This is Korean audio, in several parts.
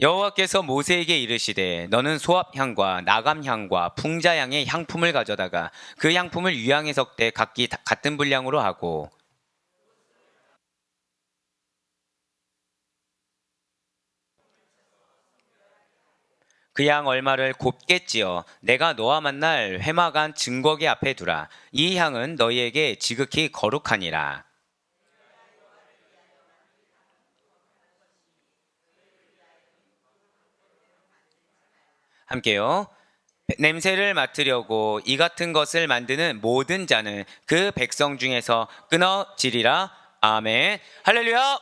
여호와께서 모세에게 이르시되 너는 소합향과 나감향과 풍자향의 향품을 가져다가 그 향품을 유향에 섞되 각기 같은 분량으로 하고 그 향 얼마를 곱게 찌어 내가 너와 만날 회막안 증거계 앞에 두라. 이 향은 너희에게 지극히 거룩하니라. 함께요. 냄새를 맡으려고 이 같은 것을 만드는 모든 자는 그 백성 중에서 끊어지리라. 아멘. 할렐루야.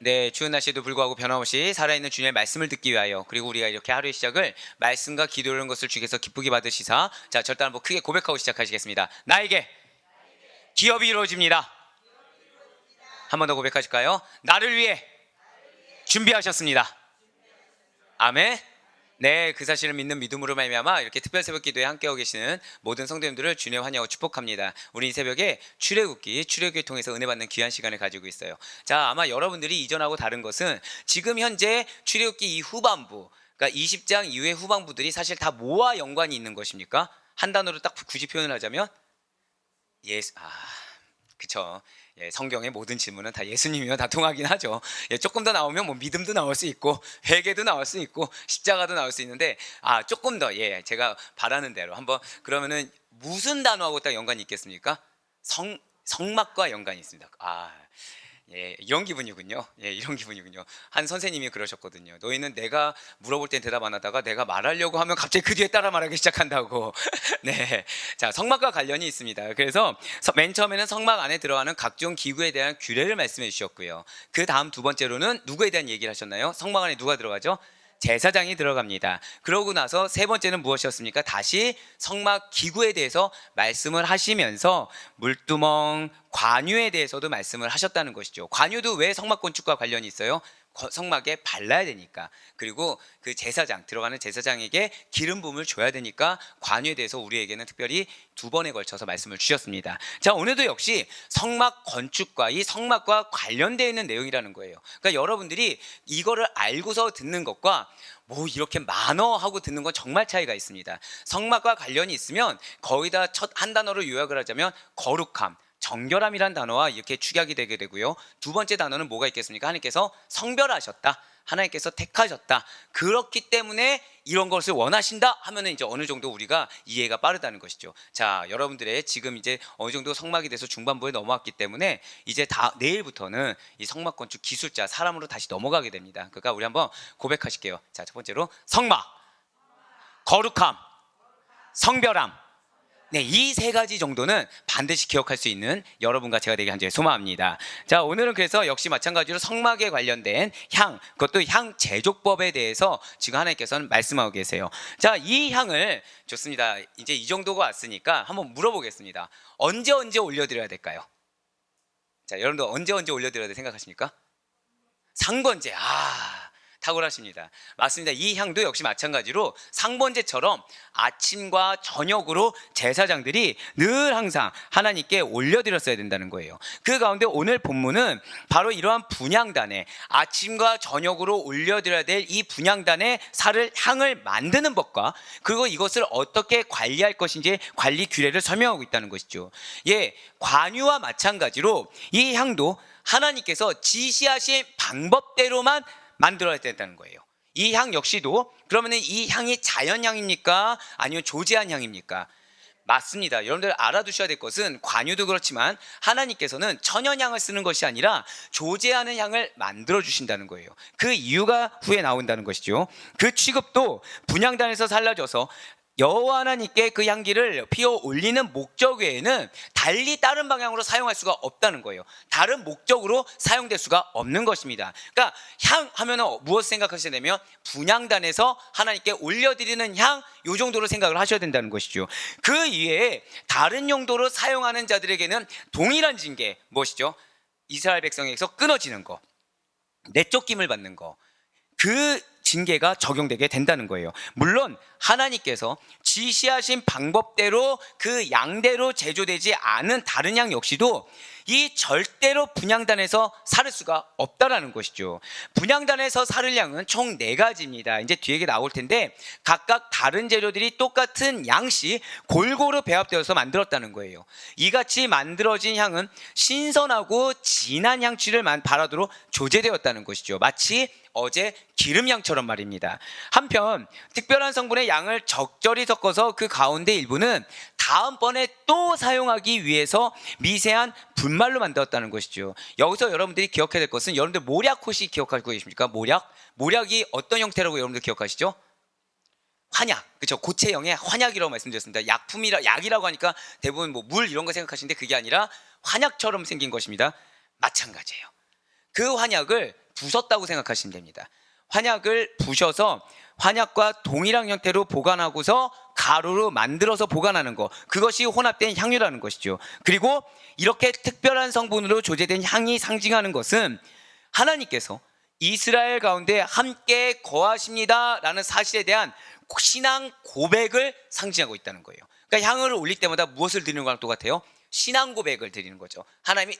네, 추운 날씨에도 불구하고 변함없이 살아있는 주님의 말씀을 듣기 위하여, 그리고 우리가 이렇게 하루의 시작을 말씀과 기도하는 것을 주께서 기쁘게 받으시사, 자, 절단 한번 크게 고백하고 시작하시겠습니다. 나에게 기업이 이루어집니다. 한 번 더 고백하실까요? 나를 위해 준비하셨습니다. 아멘. 네, 그 사실을 믿는 믿음으로 말미암아 이렇게 특별 새벽 기도에 함께하고 계시는 모든 성도님들을 주님의 환영하고 축복합니다. 우리 이 새벽에 출애굽기 통해서 은혜 받는 귀한 시간을 가지고 있어요. 자, 아마 여러분들이 이전하고 다른 것은 지금 현재 출애굽기 이 후반부, 그러니까 20장 이후의 후반부들이 사실 다 뭐와 연관이 있는 것입니까? 한 단어로 딱 굳이 표현을 하자면 그쵸. 예, 성경의 모든 질문은 다 예수님이면 다 통하긴 하죠. 예, 조금 더 나오면 뭐 믿음도 나올 수 있고 회개도 나올 수 있고 십자가도 나올 수 있는데, 조금 더, 제가 바라는 대로 한번, 그러면은 무슨 단어하고 딱 연관이 있겠습니까? 성막과 연관이 있습니다. 이런 기분이군요. 이런 기분이군요. 한 선생님이 그러셨거든요. 너희는 내가 물어볼 땐 대답 안 하다가 내가 말하려고 하면 갑자기 그 뒤에 따라 말하기 시작한다고. 네. 자, 성막과 관련이 있습니다. 그래서 맨 처음에는 성막 안에 들어가는 각종 기구에 대한 규례를 말씀해 주셨고요. 그 다음 두 번째로는 누구에 대한 얘기를 하셨나요? 성막 안에 누가 들어가죠? 제사장이 들어갑니다. 그러고 나서 세 번째는 무엇이었습니까? 다시 성막 기구에 대해서 말씀을 하시면서 물두멍, 관유에 대해서도 말씀을 하셨다는 것이죠. 관유도 왜 성막 건축과 관련이 있어요? 성막에 발라야 되니까. 그리고 그 제사장, 들어가는 제사장에게 기름 부음을 줘야 되니까 관유에 대해서 우리에게는 특별히 두 번에 걸쳐서 말씀을 주셨습니다. 자, 오늘도 역시 성막 건축과 이 성막과 관련되어 있는 내용이라는 거예요. 그러니까 여러분들이 이거를 알고서 듣는 것과 뭐 이렇게 만어하고 듣는 건 정말 차이가 있습니다. 성막과 관련이 있으면 거의 다 첫 한 단어로 요약을 하자면 거룩함, 정결함이란 단어와 이렇게 축약이 되게 되고요. 두 번째 단어는 뭐가 있겠습니까? 하나님께서 성별하셨다, 하나님께서 택하셨다, 그렇기 때문에 이런 것을 원하신다 하면은 이제 어느 정도 우리가 이해가 빠르다는 것이죠. 자, 여러분들의 지금 이제 어느 정도 성막이 돼서 중반부에 넘어왔기 때문에 이제 내일부터는 이 성막 건축 기술자 사람으로 다시 넘어가게 됩니다. 그러니까 우리 한번 고백하실게요. 자, 첫 번째로 성막, 거룩함, 성별함. 네, 이 세 가지 정도는 반드시 기억할 수 있는 여러분과 제가 되게 간절히 소망합니다. 자, 오늘은 그래서 역시 마찬가지로 성막에 관련된 향, 그것도 향 제조법에 대해서 지금 하나님께서는 말씀하고 계세요. 자, 이 향을, 좋습니다. 이제 이 정도가 왔으니까 한번 물어보겠습니다. 언제 올려드려야 될까요? 자, 여러분들 언제 올려드려야 돼 생각하십니까? 상번제. 탁월하십니다. 맞습니다. 이 향도 역시 마찬가지로 상번제처럼 아침과 저녁으로 제사장들이 늘 항상 하나님께 올려드렸어야 된다는 거예요. 그 가운데 오늘 본문은 바로 이러한 분향단에, 아침과 저녁으로 올려드려야 될 이 분향단의 향을 만드는 법과, 그리고 이것을 어떻게 관리할 것인지 관리 규례를 설명하고 있다는 것이죠. 관유와 마찬가지로 이 향도 하나님께서 지시하신 방법대로만 만들어야 된다는 거예요. 이 향 역시도, 그러면 이 향이 자연향입니까? 아니면 조제한 향입니까? 맞습니다. 여러분들 알아두셔야 될 것은 관유도 그렇지만 하나님께서는 천연향을 쓰는 것이 아니라 조제하는 향을 만들어 주신다는 거예요. 그 이유가 후에 나온다는 것이죠. 그 취급도 분향단에서 살라져서 여호와 하나님께 그 향기를 피워 올리는 목적 외에는 달리 다른 방향으로 사용할 수가 없다는 거예요. 다른 목적으로 사용될 수가 없는 것입니다. 그러니까 향 하면 무엇을 생각하셔야 되면 분향단에서 하나님께 올려드리는 향, 이 정도로 생각을 하셔야 된다는 것이죠. 그 이외에 다른 용도로 사용하는 자들에게는 동일한 징계, 무엇이죠? 이스라엘 백성에게서 끊어지는 거, 내쫓김을 받는 거, 그 징계가 적용되게 된다는 거예요. 물론 하나님께서 지시하신 방법대로 그 양대로 제조되지 않은 다른 양 역시도 이 절대로 분향단에서 살을 수가 없다라는 것이죠. 분향단에서 살을 양은 총 4가지입니다. 이제 뒤에 나올 텐데 각각 다른 재료들이 똑같은 양씩 골고루 배합되어서 만들었다는 거예요. 이같이 만들어진 향은 신선하고 진한 향취를 바라도록 조제되었다는 것이죠. 마치 어제 기름양처럼 말입니다. 한편 특별한 성분의 양을 적절히 섞어서 그 가운데 일부는 다음번에 또 사용하기 위해서 미세한 분말로 만들었다는 것이죠. 여기서 여러분들이 기억해야 될 것은, 여러분들 모략 혹시 기억하고 계십니까? 모략이 어떤 형태라고 여러분들 기억하시죠? 환약, 그렇죠? 고체형의 환약이라고 말씀드렸습니다. 약이라고 하니까 대부분 뭐 물 이런 거 생각하시는데 그게 아니라 환약처럼 생긴 것입니다. 마찬가지예요. 그 환약을 부쉈다고 생각하시면 됩니다. 환약을 부셔서 환약과 동일한 형태로 보관하고서 가루로 만들어서 보관하는 것, 그것이 혼합된 향유라는 것이죠. 그리고 이렇게 특별한 성분으로 조제된 향이 상징하는 것은 하나님께서 이스라엘 가운데 함께 거하십니다 라는 사실에 대한 신앙 고백을 상징하고 있다는 거예요. 그러니까 향을 올릴 때마다 무엇을 드리는 거랑 똑같아요? 신앙 고백을 드리는 거죠. 하나님이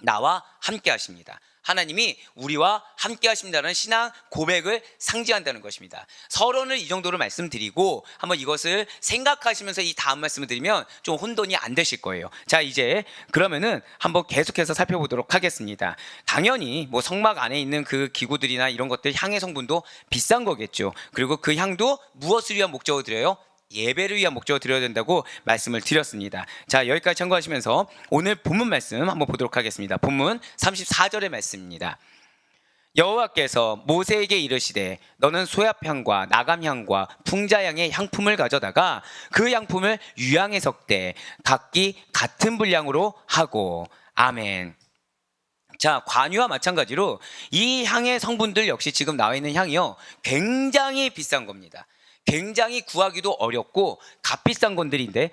나와 함께 하십니다. 하나님이 우리와 함께 하십니다라는 신앙 고백을 상징한다는 것입니다. 서론을 이 정도로 말씀드리고 한번 이것을 생각하시면서 이 다음 말씀을 드리면 좀 혼돈이 안 되실 거예요. 자, 이제 그러면은 한번 계속해서 살펴보도록 하겠습니다. 당연히 뭐 성막 안에 있는 그 기구들이나 이런 것들 향의 성분도 비싼 거겠죠. 그리고 그 향도 무엇을 위한 목적으로 드려요? 예배를 위한 목적으로 드려야 된다고 말씀을 드렸습니다. 자, 여기까지 참고하시면서 오늘 본문 말씀 한번 보도록 하겠습니다. 본문 34절의 말씀입니다. 여호와께서 모세에게 이르시되 너는 소압향과 나감향과 풍자향의 향품을 가져다가 그 향품을 유향에 섞되 각기 같은 분량으로 하고. 아멘. 자, 관유와 마찬가지로 이 향의 성분들 역시 지금 나와 있는 향이요, 굉장히 비싼 겁니다. 굉장히 구하기도 어렵고 값비싼 것들인데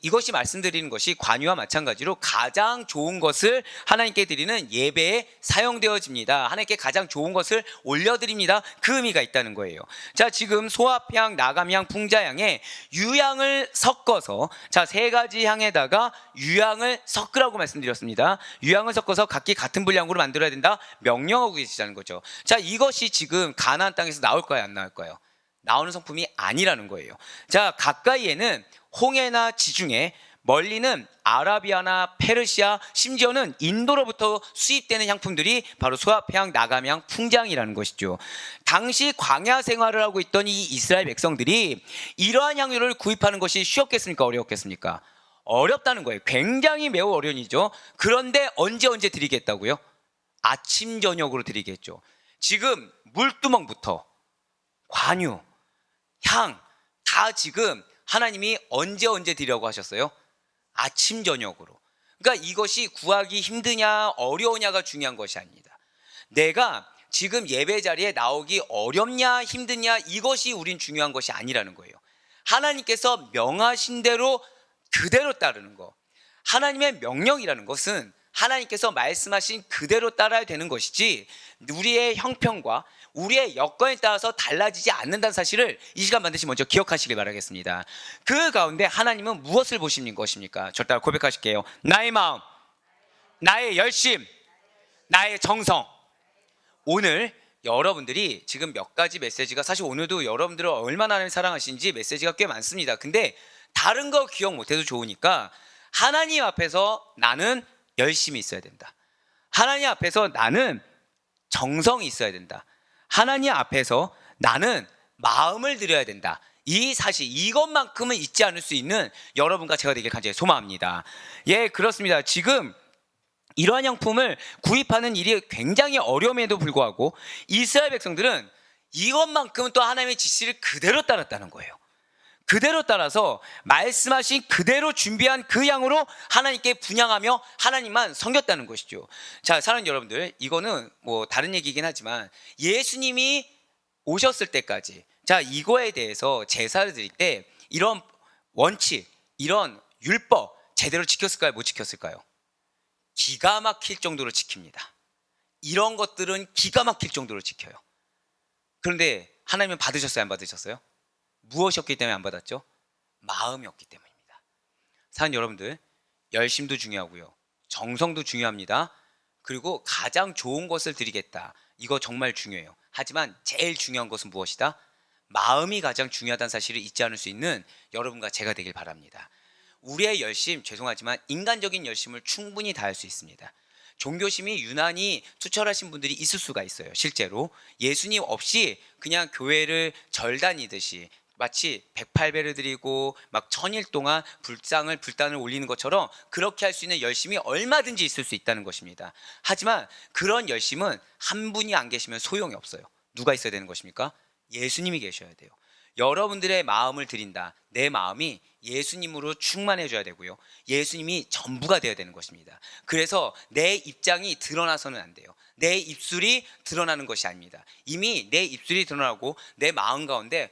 이것이 말씀드리는 것이 관유와 마찬가지로 가장 좋은 것을 하나님께 드리는 예배에 사용되어집니다. 하나님께 가장 좋은 것을 올려드립니다. 그 의미가 있다는 거예요. 자, 지금 소합향, 나감향, 풍자향에 유향을 섞어서, 자, 3가지 향에다가 유향을 섞으라고 말씀드렸습니다. 유향을 섞어서 각기 같은 분량으로 만들어야 된다 명령하고 계시다는 거죠. 자, 이것이 지금 가나안 땅에서 나올까요, 안 나올까요? 나오는 성품이 아니라는 거예요. 자, 가까이에는 홍해나 지중해, 멀리는 아라비아나 페르시아, 심지어는 인도로부터 수입되는 향품들이 바로 소합향, 나감향, 풍자향이라는 것이죠. 당시 광야 생활을 하고 있던 이 이스라엘 백성들이 이러한 향유를 구입하는 것이 쉬웠겠습니까? 어려웠겠습니까? 어렵다는 거예요. 굉장히 매우 어려운 일이죠. 그런데 언제 드리겠다고요? 아침 저녁으로 드리겠죠. 지금 물두멍부터 관유, 향, 다 지금 하나님이 언제 드리려고 하셨어요? 아침 저녁으로. 그러니까 이것이 구하기 힘드냐 어려우냐가 중요한 것이 아닙니다. 내가 지금 예배 자리에 나오기 어렵냐 힘드냐, 이것이 우린 중요한 것이 아니라는 거예요. 하나님께서 명하신 대로 그대로 따르는 거. 하나님의 명령이라는 것은 하나님께서 말씀하신 그대로 따라야 되는 것이지 우리의 형편과 우리의 여건에 따라서 달라지지 않는다는 사실을 이 시간 반드시 먼저 기억하시길 바라겠습니다. 그 가운데 하나님은 무엇을 보시는 것입니까? 저 따라 고백하실게요. 나의 마음, 나의 열심, 나의 정성. 오늘 여러분들이 지금 몇 가지 메시지가, 사실 오늘도 여러분들을 얼마나 하나님 사랑하시는지 메시지가 꽤 많습니다. 근데 다른 거 기억 못해도 좋으니까 하나님 앞에서 나는 열심히 있어야 된다. 하나님 앞에서 나는 정성이 있어야 된다. 하나님 앞에서 나는 마음을 드려야 된다. 이 사실, 이것만큼은 잊지 않을 수 있는 여러분과 제가 되길 간절히 소망합니다. 예, 그렇습니다. 지금 이러한 향품을 구입하는 일이 굉장히 어려움에도 불구하고 이스라엘 백성들은 이것만큼은 또 하나님의 지시를 그대로 따랐다는 거예요. 그대로 따라서 말씀하신 그대로 준비한 그 양으로 하나님께 분향하며 하나님만 섬겼다는 것이죠. 자, 사랑하는 여러분들, 이거는 뭐 다른 얘기긴 하지만 예수님이 오셨을 때까지, 자, 이거에 대해서 제사를 드릴 때 이런 원칙, 이런 율법 제대로 지켰을까요? 못 지켰을까요? 기가 막힐 정도로 지킵니다. 이런 것들은 기가 막힐 정도로 지켜요. 그런데 하나님은 받으셨어요, 안 받으셨어요? 무엇이었기 때문에 안 받았죠? 마음이었기 때문입니다. 사는 여러분들, 열심도 중요하고요, 정성도 중요합니다. 그리고 가장 좋은 것을 드리겠다, 이거 정말 중요해요. 하지만 제일 중요한 것은 무엇이다? 마음이 가장 중요하다는 사실을 잊지 않을 수 있는 여러분과 제가 되길 바랍니다. 우리의 열심, 죄송하지만 인간적인 열심을 충분히 다할 수 있습니다. 종교심이 유난히 투철하신 분들이 있을 수가 있어요. 실제로 예수님 없이 그냥 교회를 절 다니듯이 마치 108배를 드리고 막 천일 동안 불단을 올리는 것처럼 그렇게 할 수 있는 열심이 얼마든지 있을 수 있다는 것입니다. 하지만 그런 열심은 한 분이 안 계시면 소용이 없어요. 누가 있어야 되는 것입니까? 예수님이 계셔야 돼요. 여러분들의 마음을 드린다, 내 마음이 예수님으로 충만해져야 되고요, 예수님이 전부가 되어야 되는 것입니다. 그래서 내 입장이 드러나서는 안 돼요. 내 입술이 드러나는 것이 아닙니다. 이미 내 입술이 드러나고 내 마음 가운데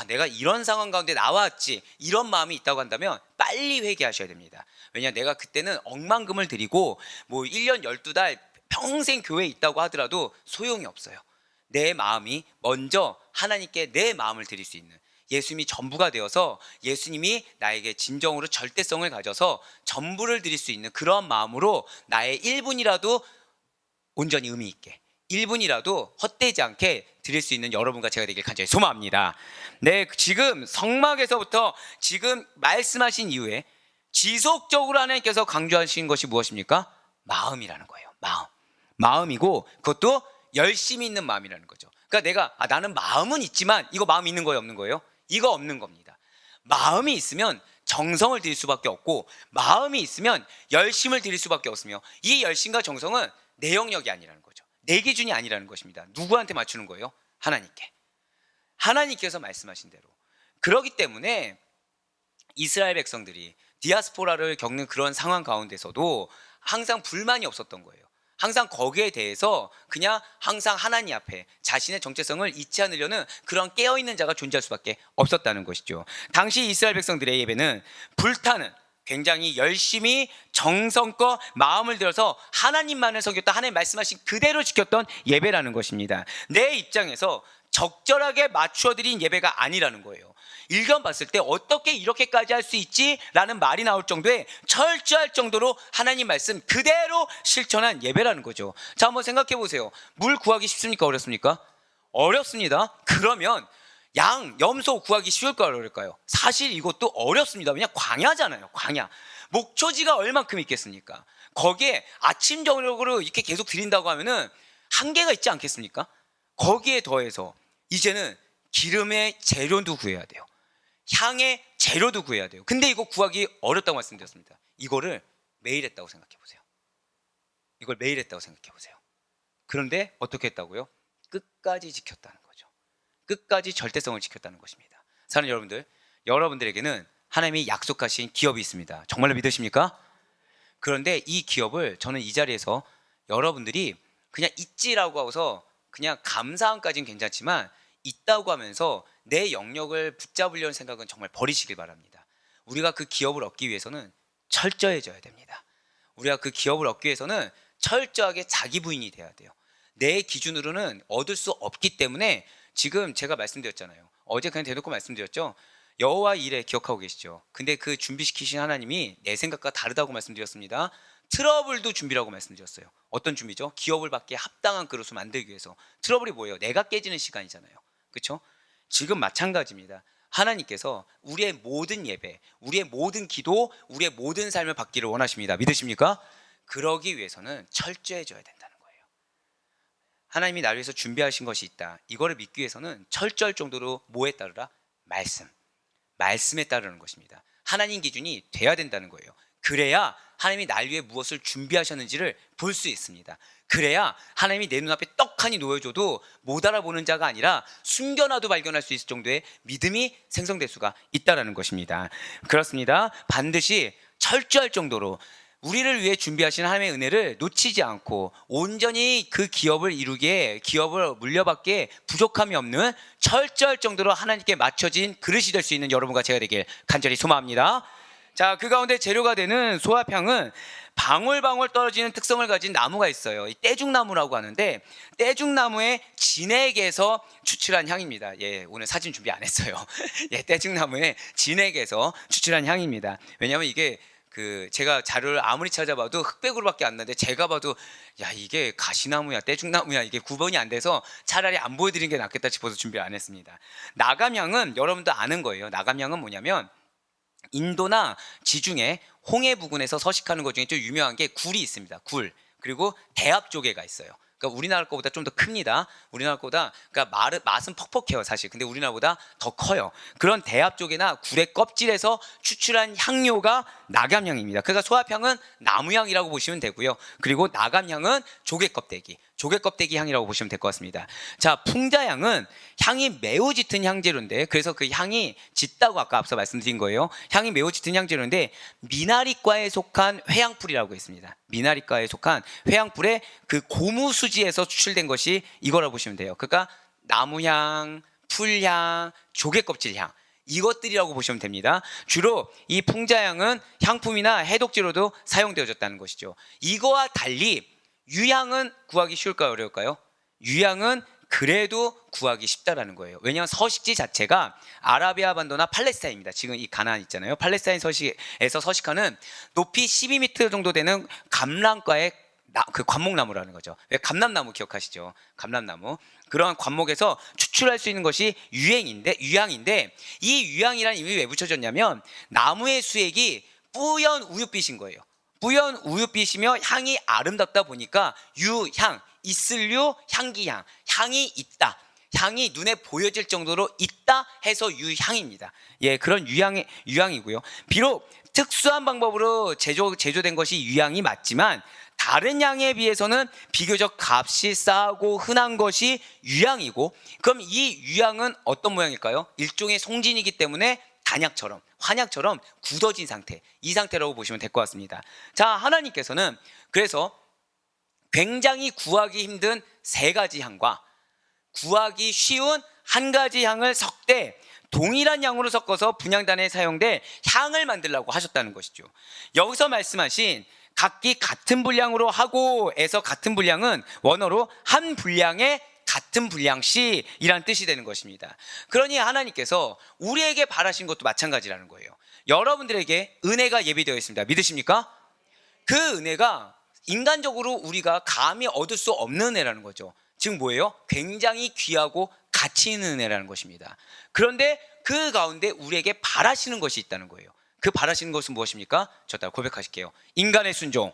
내가 이런 상황 가운데 나왔지, 이런 마음이 있다고 한다면 빨리 회개하셔야 됩니다. 왜냐, 내가 그때는 억만금을 드리고 뭐 1년 12달 평생 교회에 있다고 하더라도 소용이 없어요. 내 마음이 먼저 하나님께 내 마음을 드릴 수 있는, 예수님이 전부가 되어서 예수님이 나에게 진정으로 절대성을 가져서 전부를 드릴 수 있는 그런 마음으로 나의 1분이라도 온전히 의미 있게, 1분이라도 헛되지 않게 드릴 수 있는 여러분과 제가 되길 간절히 소망합니다. 네, 지금 성막에서부터 지금 말씀하신 이후에 지속적으로 하나님께서 강조하신 것이 무엇입니까? 마음이라는 거예요. 마음이고 그것도 열심히 있는 마음이라는 거죠. 그러니까 내가 나는 마음은 있지만, 이거 마음 있는 거예요, 없는 거예요? 이거 없는 겁니다. 마음이 있으면 정성을 드릴 수밖에 없고, 마음이 있으면 열심을 드릴 수밖에 없으며, 이 열심과 정성은 내 영역이 아니라는 거죠. 내 기준이 아니라는 것입니다. 누구한테 맞추는 거예요? 하나님께. 하나님께서 말씀하신 대로. 그렇기 때문에 이스라엘 백성들이 디아스포라를 겪는 그런 상황 가운데서도 항상 불만이 없었던 거예요. 항상 거기에 대해서 그냥 항상 하나님 앞에 자신의 정체성을 잊지 않으려는 그런 깨어있는 자가 존재할 수밖에 없었다는 것이죠. 당시 이스라엘 백성들의 예배는 불타는, 굉장히 열심히 정성껏 마음을 들여서 하나님만을 섬겼다, 하나님 말씀하신 그대로 지켰던 예배라는 것입니다. 내 입장에서 적절하게 맞춰드린 예배가 아니라는 거예요. 일견 봤을 때 어떻게 이렇게까지 할 수 있지? 라는 말이 나올 정도의 철저할 정도로 하나님 말씀 그대로 실천한 예배라는 거죠. 자, 한번 생각해 보세요. 물 구하기 쉽습니까? 어렵습니까? 어렵습니다. 그러면 양, 염소 구하기 쉬울까요? 어려울까요? 사실 이것도 어렵습니다. 그냥 광야잖아요. 광야. 목초지가 얼만큼 있겠습니까? 거기에 아침 저녁으로 이렇게 계속 드린다고 하면은 한계가 있지 않겠습니까? 거기에 더해서 이제는 기름의 재료도 구해야 돼요. 향의 재료도 구해야 돼요. 근데 이거 구하기 어렵다고 말씀드렸습니다. 이거를 매일 했다고 생각해 보세요. 이걸 매일 했다고 생각해 보세요. 그런데 어떻게 했다고요? 끝까지 지켰다는 거죠. 끝까지 절대성을 지켰다는 것입니다. 사랑하는 여러분들, 여러분들에게는 하나님이 약속하신 기업이 있습니다. 정말로 믿으십니까? 그런데 이 기업을 저는 이 자리에서 여러분들이 그냥 있지라고 하고서 그냥 감사함까지는 괜찮지만, 있다고 하면서 내 영역을 붙잡으려는 생각은 정말 버리시길 바랍니다. 우리가 그 기업을 얻기 위해서는 철저해져야 됩니다. 우리가 그 기업을 얻기 위해서는 철저하게 자기 부인이 돼야 돼요. 내 기준으로는 얻을 수 없기 때문에, 지금 제가 말씀드렸잖아요. 어제 그냥 대놓고 말씀드렸죠. 여호와 일에 기억하고 계시죠? 근데 그 준비시키신 하나님이 내 생각과 다르다고 말씀드렸습니다. 트러블도 준비라고 말씀드렸어요. 어떤 준비죠? 기업을 받기에 합당한 그릇을 만들기 위해서. 트러블이 뭐예요? 내가 깨지는 시간이잖아요. 그렇죠? 지금 마찬가지입니다. 하나님께서 우리의 모든 예배, 우리의 모든 기도, 우리의 모든 삶을 받기를 원하십니다. 믿으십니까? 그러기 위해서는 철저해져야 된다는 거예요. 하나님이 나를 위해서 준비하신 것이 있다, 이거를 믿기 위해서는 철저할 정도로 뭐에 따르라? 말씀에 따르는 것입니다. 하나님 기준이 돼야 된다는 거예요. 그래야 하나님이 날 위해 무엇을 준비하셨는지를 볼 수 있습니다. 그래야 하나님이 내 눈앞에 떡하니 놓여줘도 못 알아보는 자가 아니라 숨겨놔도 발견할 수 있을 정도의 믿음이 생성될 수가 있다는 것입니다. 그렇습니다. 반드시 철저할 정도로 우리를 위해 준비하신 하나님의 은혜를 놓치지 않고 온전히 그 기업을 이루기에, 기업을 물려받기에 부족함이 없는 철저할 정도로 하나님께 맞춰진 그릇이 될 수 있는 여러분과 제가 되길 간절히 소망합니다. 자, 그 가운데 재료가 되는 소화향은 방울방울 떨어지는 특성을 가진 나무가 있어요. 이 떼죽나무라고 하는데 떼죽나무의 진액에서 추출한 향입니다. 예, 오늘 사진 준비 안 했어요. 예, 떼죽나무의 진액에서 추출한 향입니다. 왜냐하면 이게 제가 자료를 아무리 찾아봐도 흑백으로밖에 안 나는데 제가 봐도 야, 이게 가시나무야 떼죽나무야 이게 구분이 안 돼서 차라리 안 보여드리는 게 낫겠다 싶어서 준비를 안 했습니다. 나감향은 여러분도 아는 거예요. 나감향은 뭐냐면 인도나 지중해 홍해 부근에서 서식하는 것 중에 좀 유명한 게 굴이 있습니다. 굴. 그리고 대합조개가 있어요. 그러니까 우리나라 거보다 좀 더 큽니다. 우리나라 거보다 그러니까 맛은 퍽퍽해요, 사실. 근데 우리나라보다 더 커요. 그런 대합조개나 굴의 껍질에서 추출한 향료가 나감향입니다. 그러니까 소합향은 나무향이라고 보시면 되고요. 그리고 나감향은 조개 껍데기 향이라고 보시면 될 것 같습니다. 자, 풍자향은 향이 매우 짙은 향재료인데, 그래서 그 향이 짙다고 아까 앞서 말씀드린 거예요. 향이 매우 짙은 향재료인데 미나리과에 속한 회향풀이라고 있습니다. 미나리과에 속한 회향풀의 그 고무수지에서 추출된 것이 이거라고 보시면 돼요. 그러니까 나무향, 풀향, 조개껍질향, 이것들이라고 보시면 됩니다. 주로 이 풍자향은 향품이나 해독제로도 사용되어졌다는 것이죠. 이거와 달리 유향은 구하기 쉬울까요, 어려울까요? 유향은 그래도 구하기 쉽다라는 거예요. 왜냐하면 서식지 자체가 아라비아 반도나 팔레스타인입니다. 지금 이 가나안 있잖아요. 팔레스타인 서식에서 서식하는 높이 12m 정도 되는 감람과의 그 관목나무라는 거죠. 감람나무 기억하시죠? 감람나무. 그러한 관목에서 추출할 수 있는 것이 유향인데 이 유향이라는 이름이 왜 붙여졌냐면 나무의 수액이 뿌연 우윳빛인 거예요. 뿌연 우윳빛이며 향이 아름답다 보니까 유향, 있을류, 향기향, 향이 있다, 향이 눈에 보여질 정도로 있다 해서 유향입니다. 예, 그런 유향이고요. 비록 특수한 방법으로 제조된 것이 유향이 맞지만 다른 향에 비해서는 비교적 값이 싸고 흔한 것이 유향이고, 그럼 이 유향은 어떤 모양일까요? 일종의 송진이기 때문에 단약처럼, 환약처럼 굳어진 상태, 이 상태라고 보시면 될 것 같습니다. 자, 하나님께서는 그래서 굉장히 구하기 힘든 세 가지 향과 구하기 쉬운 한 가지 향을 섞되 동일한 양으로 섞어서 분향단에 사용될 향을 만들라고 하셨다는 것이죠. 여기서 말씀하신 각기 같은 분량으로 하고에서 같은 분량은 원어로 한 분량의 같은 분량씩이란 뜻이 되는 것입니다. 그러니 하나님께서 우리에게 바라신 것도 마찬가지라는 거예요. 여러분들에게 은혜가 예비되어 있습니다. 믿으십니까? 그 은혜가 인간적으로 우리가 감히 얻을 수 없는 은혜라는 거죠. 즉 뭐예요? 굉장히 귀하고 가치 있는 은혜라는 것입니다. 그런데 그 가운데 우리에게 바라시는 것이 있다는 거예요. 그 바라시는 것은 무엇입니까? 저 따라 고백하실게요. 인간의 순종.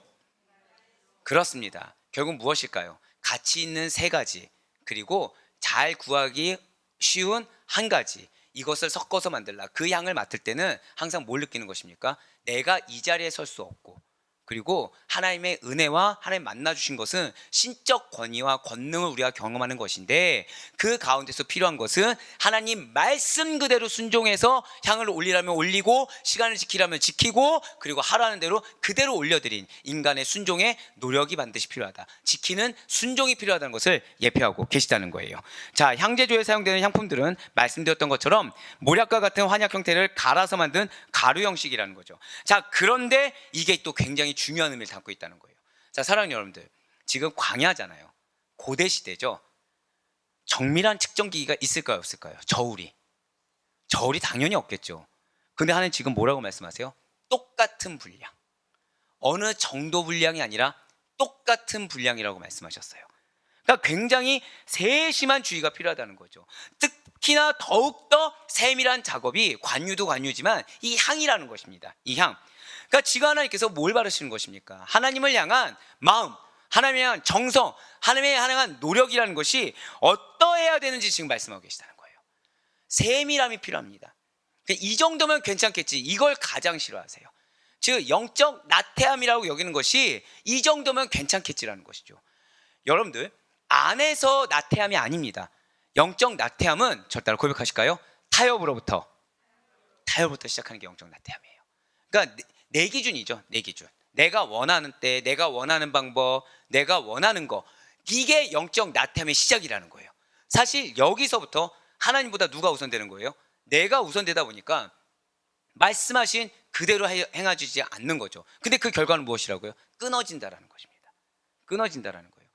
그렇습니다. 결국 무엇일까요? 가치 있는 세 가지, 그리고 잘 구하기 쉬운 한 가지, 이것을 섞어서 만들라. 그 향을 맡을 때는 항상 뭘 느끼는 것입니까? 내가 이 자리에 설 수 없고, 그리고 하나님의 은혜와 하나님 만나주신 것은 신적 권위와 권능을 우리가 경험하는 것인데, 그 가운데서 필요한 것은 하나님 말씀 그대로 순종해서 향을 올리라면 올리고 시간을 지키라면 지키고, 그리고 하라는 대로 그대로 올려드린 인간의 순종의 노력이 반드시 필요하다, 지키는 순종이 필요하다는 것을 예표하고 계시다는 거예요. 자, 향제조에 사용되는 향품들은 말씀드렸던 것처럼 모략과 같은 환약 형태를 갈아서 만든 가루 형식이라는 거죠. 자, 그런데 이게 또 굉장히 중요한 의미를 담고 있다는 거예요. 자, 사랑하는 여러분들, 지금 광야잖아요. 고대 시대죠. 정밀한 측정기기가 있을까요, 없을까요? 저울이 당연히 없겠죠. 근데 하나님 지금 뭐라고 말씀하세요? 똑같은 분량, 어느 정도 분량이 아니라 똑같은 분량이라고 말씀하셨어요. 그러니까 굉장히 세심한 주의가 필요하다는 거죠. 특히나 더욱더 세밀한 작업이 관유도 관유지만 이 향이라는 것입니다. 이 향. 그러니까 지금 하나님께서 뭘 바르시는 것입니까? 하나님을 향한 마음, 하나님을 향한 정성, 하나님을 향한 노력이라는 것이 어떠해야 되는지 지금 말씀하고 계시다는 거예요. 세밀함이 필요합니다. 이 정도면 괜찮겠지, 이걸 가장 싫어하세요. 즉 영적 나태함이라고 여기는 것이 이 정도면 괜찮겠지라는 것이죠. 여러분들, 안에서 나태함이 아닙니다. 영적 나태함은 저 따라 고백하실까요? 타협으로부터 시작하는 게 영적 나태함이에요. 그러니까 내 기준이죠. 내 기준. 내가 원하는 때, 내가 원하는 방법, 내가 원하는 거, 이게 영적 나태함의 시작이라는 거예요. 사실 여기서부터 하나님보다 누가 우선되는 거예요? 내가 우선되다 보니까 말씀하신 그대로 행해지지 않는 거죠. 근데 그 결과는 무엇이라고요? 끊어진다라는 것입니다. 끊어진다라는 거예요.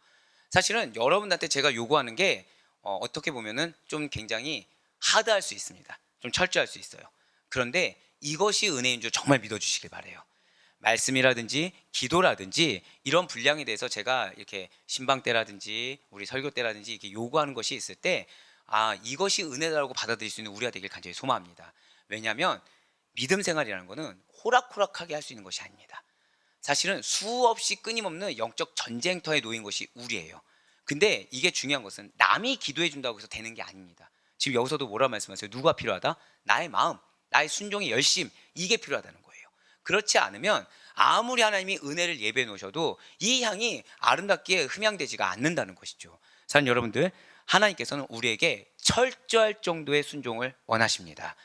사실은 여러분한테 제가 요구하는 게 어떻게 보면은 좀 굉장히 하드할 수 있습니다. 좀 철저할 수 있어요. 그런데 이것이 은혜인 줄 정말 믿어주시길 바래요. 말씀이라든지 기도라든지 이런 분량에 대해서 제가 이렇게 신방 때라든지 우리 설교 때라든지 이렇게 요구하는 것이 있을 때 이것이 은혜라고 받아들일 수 있는 우리가 되길 간절히 소망합니다. 왜냐하면 믿음 생활이라는 것은 호락호락하게 할 수 있는 것이 아닙니다. 사실은 수없이 끊임없는 영적 전쟁터에 놓인 것이 우리예요. 근데 이게 중요한 것은 남이 기도해 준다고 해서 되는 게 아닙니다. 지금 여기서도 뭐라 말씀하세요? 누가 필요하다? 나의 마음, 나의 순종의 열심, 이게 필요하다는 거예요. 그렇지 않으면 아무리 하나님이 은혜를 예배해 놓으셔도 이 향이 아름답게 흠양되지가 않는다는 것이죠. 사랑하는 여러분들, 하나님께서는 우리에게 철저할 정도의 순종을 원하십니다.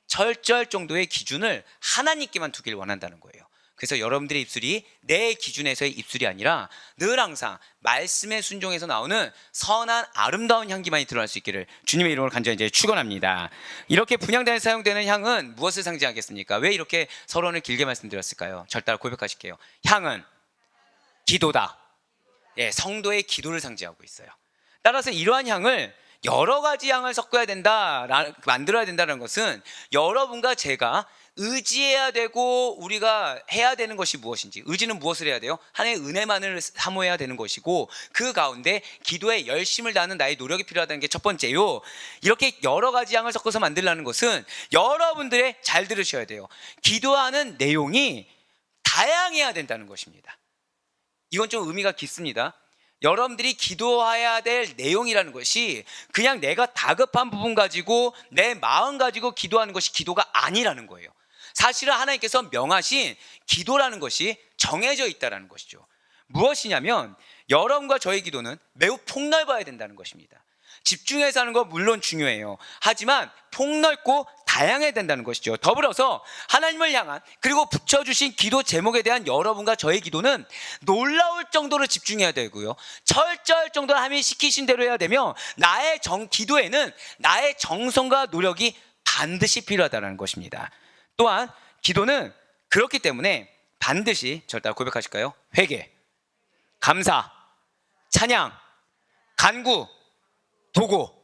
철저할 정도의 기준을 하나님께만 두길 원한다는 거예요. 그래서 여러분들의 입술이 내 기준에서의 입술이 아니라 늘 항상 말씀의 순종에서 나오는 선한 아름다운 향기만이 드러날 수 있기를 주님의 이름으로 간절히 이제 축원합니다. 이렇게 분향단에 사용되는 향은 무엇을 상징하겠습니까? 왜 이렇게 서론을 길게 말씀드렸을까요? 절 따라 고백하실게요. 향은 기도다. 예, 성도의 기도를 상징하고 있어요. 따라서 이러한 향을 여러 가지 향을 섞어야 된다, 만들어야 된다는 것은 여러분과 제가 의지해야 되고 우리가 해야 되는 것이 무엇인지, 의지는 무엇을 해야 돼요? 하나님의 은혜만을 사모해야 되는 것이고, 그 가운데 기도에 열심을 다하는 나의 노력이 필요하다는 게 첫 번째요. 이렇게 여러 가지 향을 섞어서 만들라는 것은 여러분들의, 잘 들으셔야 돼요, 기도하는 내용이 다양해야 된다는 것입니다. 이건 좀 의미가 깊습니다. 여러분들이 기도해야 될 내용이라는 것이 그냥 내가 다급한 부분 가지고 내 마음 가지고 기도하는 것이 기도가 아니라는 거예요. 사실은 하나님께서 명하신 기도라는 것이 정해져 있다는 것이죠. 무엇이냐면 여러분과 저의 기도는 매우 폭넓어야 된다는 것입니다. 집중해서 하는 거 물론 중요해요. 하지만 폭넓고 다양해야 된다는 것이죠. 더불어서 하나님을 향한, 그리고 붙여주신 기도 제목에 대한 여러분과 저의 기도는 놀라울 정도로 집중해야 되고요, 철저할 정도로 하나님이 시키신 대로 해야 되며, 나의 기도에는 나의 정성과 노력이 반드시 필요하다는 것입니다. 또한 기도는 그렇기 때문에 반드시, 절 따라 고백하실까요? 회개, 감사, 찬양, 간구, 도고,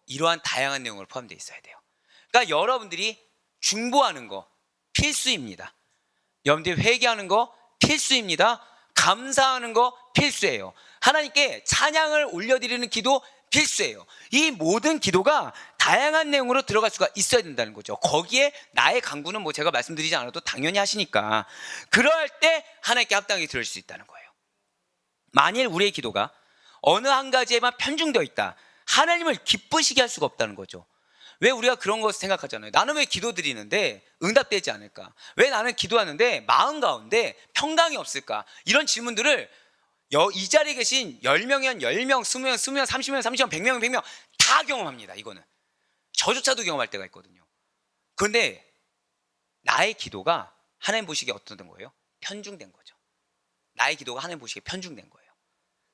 이러한 다양한 내용으로 포함되어 있어야 돼요. 그러니까 여러분들이 중보하는 거 필수입니다. 여러분들이 회개하는 거 필수입니다. 감사하는 거 필수예요. 하나님께 찬양을 올려드리는 기도 필수예요. 이 모든 기도가 다양한 내용으로 들어갈 수가 있어야 된다는 거죠. 거기에 나의 간구는 뭐 제가 말씀드리지 않아도 당연히 하시니까, 그럴 때 하나님께 합당하게 들을 수 있다는 거예요. 만일 우리의 기도가 어느 한 가지에만 편중되어 있다, 하나님을 기쁘시게 할 수가 없다는 거죠. 왜 우리가 그런 것을 생각하잖아요. 나는 왜 기도드리는데 응답되지 않을까? 왜 나는 기도하는데 마음 가운데 평강이 없을까? 이런 질문들을 이 자리에 계신 10명이면 10명, 20명, 20명, 30명, 30명, 100명, 100명 다 경험합니다. 이거는 저조차도 경험할 때가 있거든요. 그런데 나의 기도가 하나님 보시기에 어떤 거예요? 편중된 거죠. 나의 기도가 하나님 보시기에 편중된 거예요.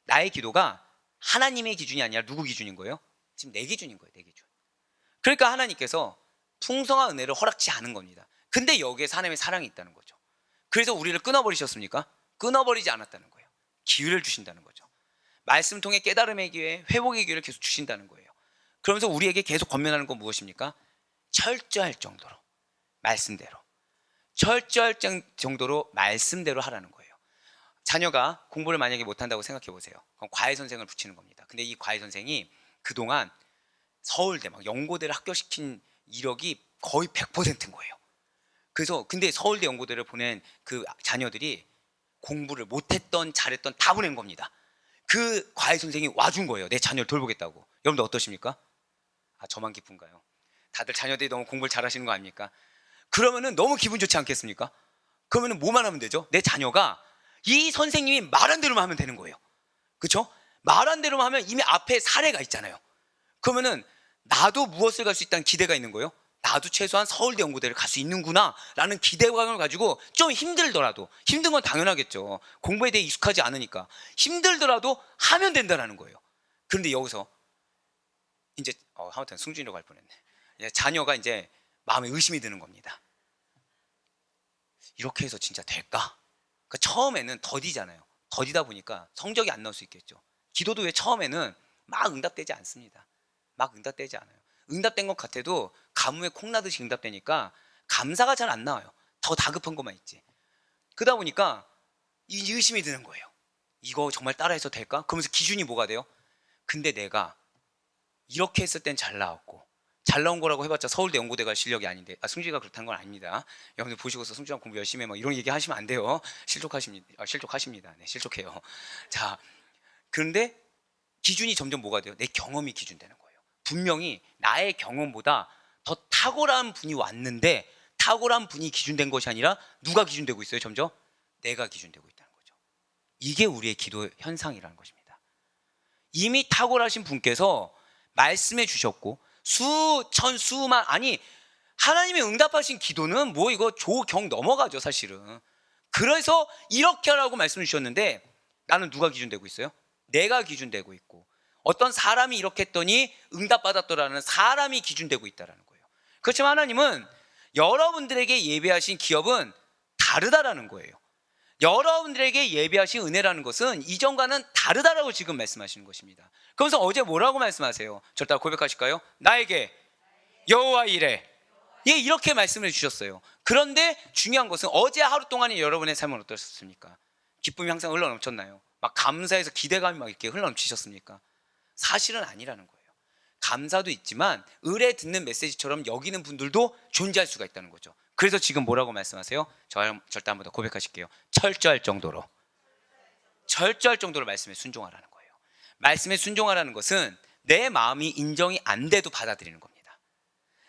나의 기도가 하나님의 기준이 아니라 누구 기준인 거예요? 지금 내 기준인 거예요. 내 기준. 그러니까 하나님께서 풍성한 은혜를 허락치 않은 겁니다. 근데 여기에서 하나님의 사랑이 있다는 거죠. 그래서 우리를 끊어버리셨습니까? 끊어버리지 않았다는 거예요. 기회를 주신다는 거죠. 말씀 통해 깨달음의 기회, 회복의 기회를 계속 주신다는 거예요. 그러면서 우리에게 계속 권면하는 건 무엇입니까? 철저할 정도로, 말씀대로, 철저할 정도로 말씀대로 하라는 거예요. 자녀가 공부를 만약에 못한다고 생각해 보세요. 그럼 과외 선생을 붙이는 겁니다. 근데 이 과외 선생이 그동안 서울대 막 연고대를 합격시킨 이력이 거의 100%인 거예요. 그래서 근데 서울대 연고대를 보낸 그 자녀들이 공부를 못했던 잘했던 다 보낸 겁니다. 그 과외 선생이 와준 거예요. 내 자녀를 돌보겠다고. 여러분들 어떠십니까? 저만 기쁜가요? 다들 자녀들이 너무 공부를 잘하시는 거 아닙니까? 그러면은 너무 기분 좋지 않겠습니까? 그러면은 뭐만 하면 되죠? 내 자녀가 이 선생님이 말한 대로만 하면 되는 거예요. 그렇죠? 말한 대로만 하면 이미 앞에 사례가 있잖아요. 그러면은 나도 무엇을 갈 수 있다는 기대가 있는 거예요. 나도 최소한 서울대 연고대를 갈 수 있는구나 라는 기대감을 가지고 좀 힘들더라도, 힘든 건 당연하겠죠. 공부에 대해 익숙하지 않으니까 힘들더라도 하면 된다는 거예요. 그런데 여기서 이제 하여튼 승준이라고 할 뻔했네. 자녀가 이제 마음에 의심이 드는 겁니다. 이렇게 해서 진짜 될까? 그러니까 처음에는 더디잖아요. 더디다 보니까 성적이 안 나올 수 있겠죠. 기도도 왜 처음에는 막 응답되지 않습니다. 막 응답되지 않아요. 응답된 것 같아도 가뭄에 콩나듯이 응답되니까 감사가 잘 안 나와요. 더 다급한 것만 있지. 그러다 보니까 이 의심이 드는 거예요. 이거 정말 따라해서 될까? 그러면서 기준이 뭐가 돼요? 근데 내가 이렇게 했을 땐 잘 나왔고, 잘 나온 거라고 해봤자 서울대 연고대 갈 실력이 아닌데, 승준이가 그렇다는 건 아닙니다. 여러분들 보시고서 승준아 공부 열심히 해 막 이런 얘기 하시면 안 돼요. 실족하십니다. 네, 실족해요. 자, 그런데 기준이 점점 뭐가 돼요? 내 경험이 기준 되는 거예요. 분명히 나의 경험보다 더 탁월한 분이 왔는데, 탁월한 분이 기준된 것이 아니라 누가 기준되고 있어요? 점점 내가 기준되고 있다는 거죠. 이게 우리의 기도 현상이라는 것입니다. 이미 탁월하신 분께서 말씀해 주셨고, 수천 수만, 아니 하나님이 응답하신 기도는 뭐 이거 조경 넘어가죠 사실은. 그래서 이렇게 하라고 말씀을 주셨는데, 나는 누가 기준되고 있어요? 내가 기준되고 있고, 어떤 사람이 이렇게 했더니 응답받았더라는 사람이 기준되고 있다는 거예요. 그렇지만 하나님은 여러분들에게 예배하신 기업은 다르다라는 거예요. 여러분들에게 예배하신 은혜라는 것은 이전과는 다르다라고 지금 말씀하시는 것입니다. 그러면서 어제 뭐라고 말씀하세요? 저 따라 고백하실까요? 나에게 여호와 이래. 예, 이렇게 말씀을 주셨어요. 그런데 중요한 것은 어제 하루 동안의 여러분의 삶은 어떠셨습니까? 기쁨이 항상 흘러넘쳤나요? 막 감사해서 기대감이 막 이렇게 흘러넘치셨습니까? 사실은 아니라는 거예요. 감사도 있지만 의뢰 듣는 메시지처럼 여기는 분들도 존재할 수가 있다는 거죠. 그래서 지금 뭐라고 말씀하세요? 절대 한 번 더 고백하실게요. 철저할 정도로 말씀에 순종하라는 거예요. 말씀에 순종하라는 것은 내 마음이 인정이 안 돼도 받아들이는 겁니다.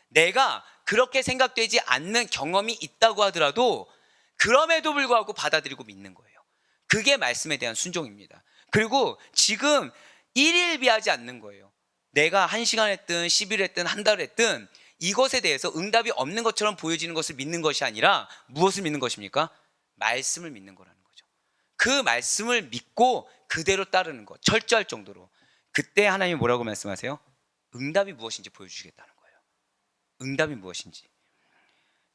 내가 그렇게 생각되지 않는 경험이 있다고 하더라도 그럼에도 불구하고 받아들이고 믿는 거예요. 그게 말씀에 대한 순종입니다. 그리고 지금 일일비하지 않는 거예요. 내가 1시간 했든 10일 했든 한 달 했든 이것에 대해서 응답이 없는 것처럼 보여지는 것을 믿는 것이 아니라 무엇을 믿는 것입니까? 말씀을 믿는 거라는 거죠. 그 말씀을 믿고 그대로 따르는 것, 철저할 정도로. 그때 하나님이 뭐라고 말씀하세요? 응답이 무엇인지 보여주시겠다는 거예요. 응답이 무엇인지.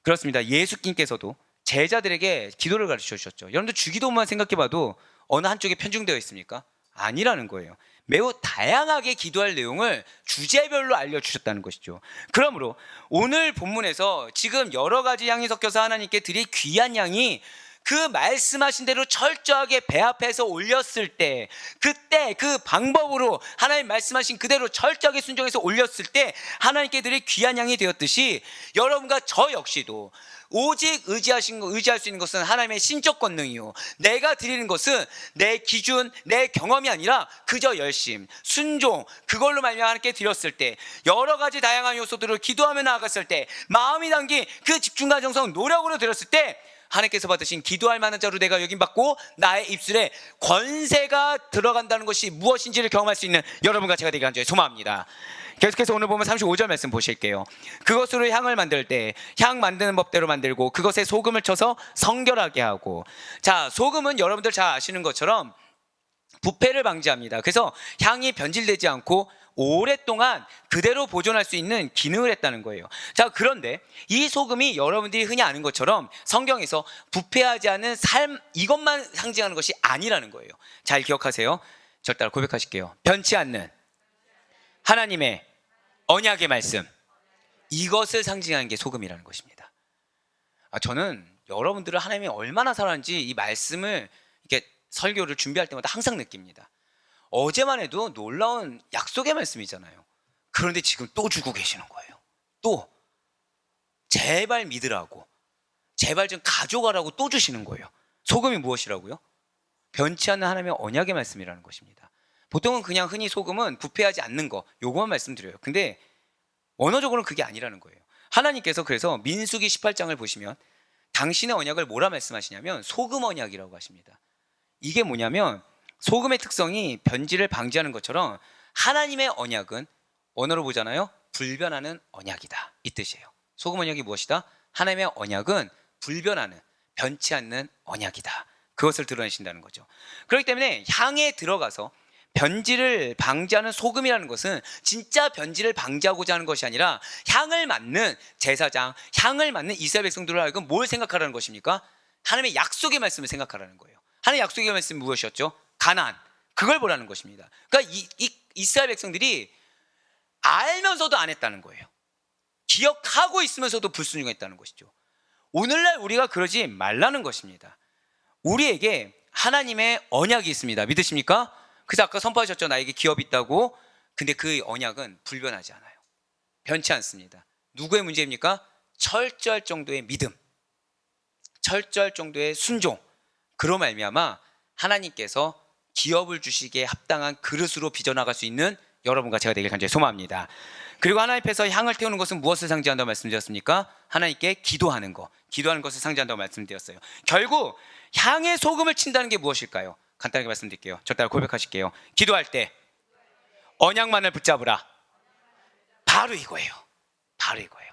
그렇습니다. 예수님께서도 제자들에게 기도를 가르쳐 주셨죠. 여러분들 주기도만 생각해봐도 어느 한쪽에 편중되어 있습니까? 아니라는 거예요. 매우 다양하게 기도할 내용을 주제별로 알려주셨다는 것이죠. 그러므로 오늘 본문에서 지금 여러 가지 양이 섞여서 하나님께 드릴 귀한 양이 그 말씀하신 대로 철저하게 배 앞에서 올렸을 때, 그때 그 방법으로 하나님 말씀하신 그대로 철저하게 순종해서 올렸을 때 하나님께 드릴 귀한 양이 되었듯이 여러분과 저 역시도 오직 의지할 수 있는 것은 하나님의 신적 권능이요, 내가 드리는 것은 내 기준, 내 경험이 아니라 그저 열심, 순종, 그걸로 말미암아 하나님께 드렸을 때, 여러 가지 다양한 요소들을 기도하며 나아갔을 때, 마음이 담긴 그 집중과 정성, 노력으로 드렸을 때 하나님께서 받으신 기도할 만한 자로 내가 여김받고 나의 입술에 권세가 들어간다는 것이 무엇인지를 경험할 수 있는 여러분과 제가 되게 간절히 소망합니다. 계속해서 오늘 보면 35절 말씀 보실게요. 그것으로 향을 만들 때 향 만드는 법대로 만들고 그것에 소금을 쳐서 성결하게 하고. 자, 소금은 여러분들 잘 아시는 것처럼 부패를 방지합니다. 그래서 향이 변질되지 않고 오랫동안 그대로 보존할 수 있는 기능을 했다는 거예요. 자, 그런데 이 소금이 여러분들이 흔히 아는 것처럼 성경에서 부패하지 않은 삶, 이것만 상징하는 것이 아니라는 거예요. 잘 기억하세요. 절 따라 고백하실게요. 변치 않는 하나님의 언약의 말씀, 이것을 상징하는 게 소금이라는 것입니다. 저는 여러분들을 하나님이 얼마나 사랑하는지 이 말씀을 이렇게 설교를 준비할 때마다 항상 느낍니다. 어제만 해도 놀라운 약속의 말씀이잖아요. 그런데 지금 또 주고 계시는 거예요. 또 제발 믿으라고, 제발 좀 가져가라고 또 주시는 거예요. 소금이 무엇이라고요? 변치 않는 하나님의 언약의 말씀이라는 것입니다. 보통은 그냥 흔히 소금은 부패하지 않는 거, 요거만 말씀드려요. 근데 언어적으로는 그게 아니라는 거예요. 하나님께서 그래서 민수기 18장을 보시면 당신의 언약을 뭐라 말씀하시냐면 소금 언약이라고 하십니다. 이게 뭐냐면 소금의 특성이 변질을 방지하는 것처럼 하나님의 언약은 언어로 보잖아요. 불변하는 언약이다, 이 뜻이에요. 소금 언약이 무엇이다? 하나님의 언약은 불변하는, 변치 않는 언약이다. 그것을 드러내신다는 거죠. 그렇기 때문에 향에 들어가서 변질을 방지하는 소금이라는 것은 진짜 변질을 방지하고자 하는 것이 아니라 향을 맡는 제사장, 향을 맡는 이스라엘 백성들을 하여금 뭘 생각하라는 것입니까? 하나님의 약속의 말씀을 생각하라는 거예요. 하나님의 약속의 말씀이 무엇이었죠? 가나안. 그걸 보라는 것입니다. 그러니까 이스라엘 백성들이 알면서도 안 했다는 거예요. 기억하고 있으면서도 불순종했다는 것이죠. 오늘날 우리가 그러지 말라는 것입니다. 우리에게 하나님의 언약이 있습니다. 믿으십니까? 그래서 아까 선포하셨죠. 나에게 기업이 있다고. 근데 그 언약은 불변하지 않아요. 변치 않습니다. 누구의 문제입니까? 철저할 정도의 믿음, 철저할 정도의 순종. 그로 말미암아 하나님께서 기업을 주시기에 합당한 그릇으로 빚어나갈 수 있는 여러분과 제가 되길 간절히 소망합니다. 그리고 하나님 앞에서 향을 태우는 것은 무엇을 상징한다고 말씀드렸습니까? 하나님께 기도하는 것, 기도하는 것을 상징한다고 말씀드렸어요. 결국 향에 소금을 친다는 게 무엇일까요? 간단하게 말씀드릴게요. 저 따라 고백하실게요. 기도할 때 언약만을 붙잡으라. 바로 이거예요. 바로 이거예요.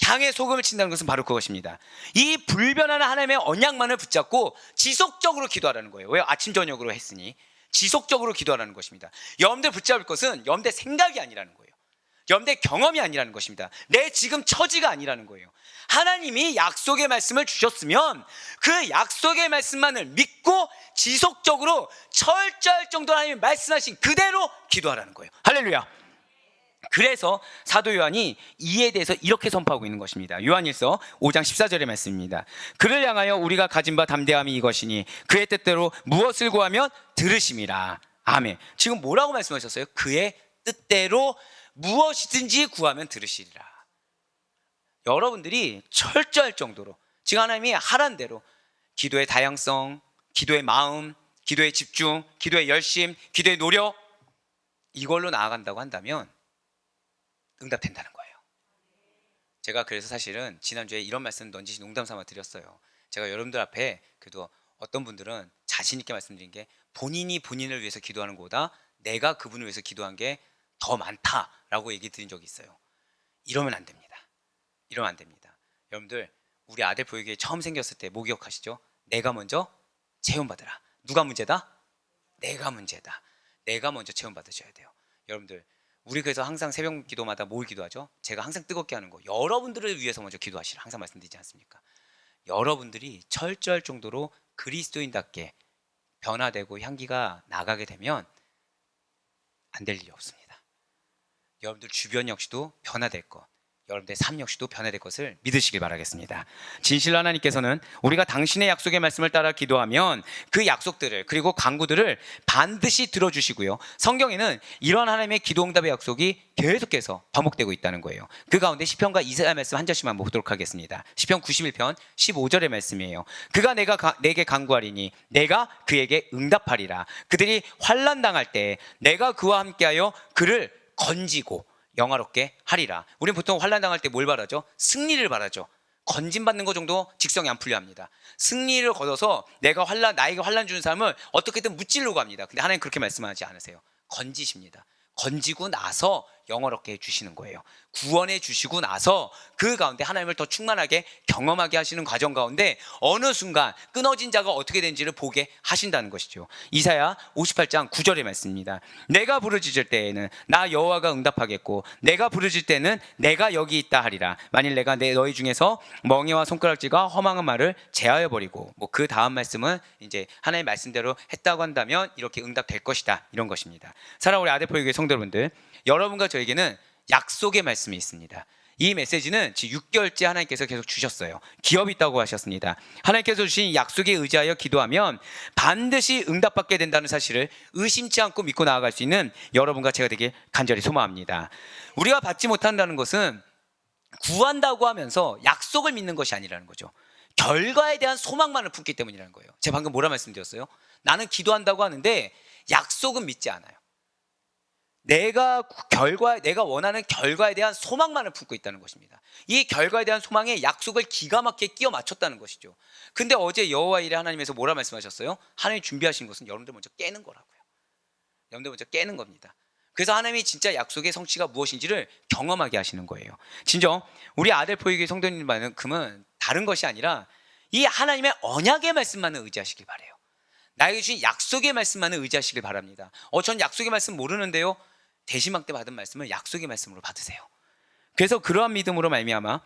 향에 소금을 친다는 것은 바로 그것입니다. 이 불변하는 하나님의 언약만을 붙잡고 지속적으로 기도하라는 거예요. 왜요? 아침 저녁으로 했으니 지속적으로 기도하라는 것입니다. 여러분들 붙잡을 것은 여러분들 생각이 아니라는 거예요. 여러분들 경험이 아니라는 것입니다. 내 지금 처지가 아니라는 거예요. 하나님이 약속의 말씀을 주셨으면 그 약속의 말씀만을 믿고 지속적으로 철저할 정도로 하나님이 말씀하신 그대로 기도하라는 거예요. 할렐루야. 그래서 사도 요한이 이에 대해서 이렇게 선포하고 있는 것입니다. 요한일서 5장 14절의 말씀입니다. 그를 향하여 우리가 가진 바 담대함이 이것이니 그의 뜻대로 무엇을 구하면 들으심이라. 아멘. 지금 뭐라고 말씀하셨어요? 그의 뜻대로 무엇이든지 구하면 들으시리라. 여러분들이 철저할 정도로 지금 하나님이 하란 대로 기도의 다양성, 기도의 마음, 기도의 집중, 기도의 열심, 기도의 노력 이걸로 나아간다고 한다면 응답된다는 거예요. 제가 그래서 사실은 지난주에 이런 말씀 넌지시 농담 삼아 드렸어요. 제가 여러분들 앞에 그래도 어떤 분들은 자신 있게 말씀드린 게 본인이 본인을 위해서 기도하는 것보다 내가 그분을 위해서 기도한 게 더 많다라고 얘기 드린 적이 있어요. 이러면 안 됩니다. 이러면 안 됩니다. 여러분들 우리 아들 보육이 처음 생겼을 때 뭐 기억하시죠? 내가 먼저 체험받으라. 누가 문제다? 내가 문제다. 내가 먼저 체험받으셔야 돼요. 여러분들 우리 그래서 항상 새벽 기도마다 뭘 기도하죠? 제가 항상 뜨겁게 하는 거 여러분들을 위해서 먼저 기도하시라 항상 말씀드리지 않습니까? 여러분들이 철저할 정도로 그리스도인답게 변화되고 향기가 나가게 되면 안 될 일이 없습니다. 여러분들 주변 역시도 변화될 것, 여러분들의 삶 역시도 변화될 것을 믿으시길 바라겠습니다. 진실로 하나님께서는 우리가 당신의 약속의 말씀을 따라 기도하면 그 약속들을 그리고 간구들을 반드시 들어주시고요. 성경에는 이런 하나님의 기도 응답의 약속이 계속해서 반복되고 있다는 거예요. 그 가운데 시편과 이사야 말씀 한 절씩만 보도록 하겠습니다. 시편 91편 15절의 말씀이에요. 그가 내게 간구하리니 내가 그에게 응답하리라. 그들이 환난 당할 때 내가 그와 함께하여 그를 건지고 영화롭게 하리라. 우리는 보통 환난 당할 때 뭘 바라죠? 승리를 바라죠. 건진받는 것 정도 직성이 안 풀려 합니다. 승리를 거둬서 나에게 환난 주는 사람을 어떻게든 무찌르려고 합니다. 근데 하나님 그렇게 말씀하지 않으세요. 건지십니다. 건지고 나서 영화롭게 해주시는 거예요. 구원해 주시고 나서 그 가운데 하나님을 더 충만하게 경험하게 하시는 과정 가운데 어느 순간 끊어진 자가 어떻게 된지를 보게 하신다는 것이죠. 이사야 58장 9절의 말씀입니다. 내가 부르짖을 때에는 나 여호와가 응답하겠고 내가 부르짖을 때는 내가 여기 있다 하리라. 만일 내가 너희 중에서 멍에와 손가락질과 허망한 말을 제하여 버리고 그 다음 말씀은 이제 하나님의 말씀대로 했다고 한다면 이렇게 응답될 것이다. 이런 것입니다. 사랑하는 우리 아데포유교회 성도 여러분들, 여러분과 저에게는 약속의 말씀이 있습니다. 이 메시지는 지금 6개월째 하나님께서 계속 주셨어요. 기업이 있다고 하셨습니다. 하나님께서 주신 약속에 의지하여 기도하면 반드시 응답받게 된다는 사실을 의심치 않고 믿고 나아갈 수 있는 여러분과 제가 되길 간절히 소망합니다. 우리가 받지 못한다는 것은 구한다고 하면서 약속을 믿는 것이 아니라는 거죠. 결과에 대한 소망만을 품기 때문이라는 거예요. 제가 방금 뭐라 말씀드렸어요? 나는 기도한다고 하는데 약속은 믿지 않아요. 내가 원하는 결과에 대한 소망만을 품고 있다는 것입니다. 이 결과에 대한 소망에 약속을 기가 막히게 끼워 맞췄다는 것이죠. 근데 어제 여호와 일의 하나님에서 뭐라 말씀하셨어요? 하나님이 준비하신 것은 여러분들 먼저 깨는 거라고요. 여러분들 먼저 깨는 겁니다. 그래서 하나님이 진짜 약속의 성취가 무엇인지를 경험하게 하시는 거예요. 진정 우리 아델포유교회 성도님만큼은 다른 것이 아니라 이 하나님의 언약의 말씀만을 의지하시길 바라요. 나에게 주신 약속의 말씀만을 의지하시길 바랍니다. 전 약속의 말씀 모르는데요. 대신막 때 받은 말씀을 약속의 말씀으로 받으세요. 그래서 그러한 믿음으로 말미암아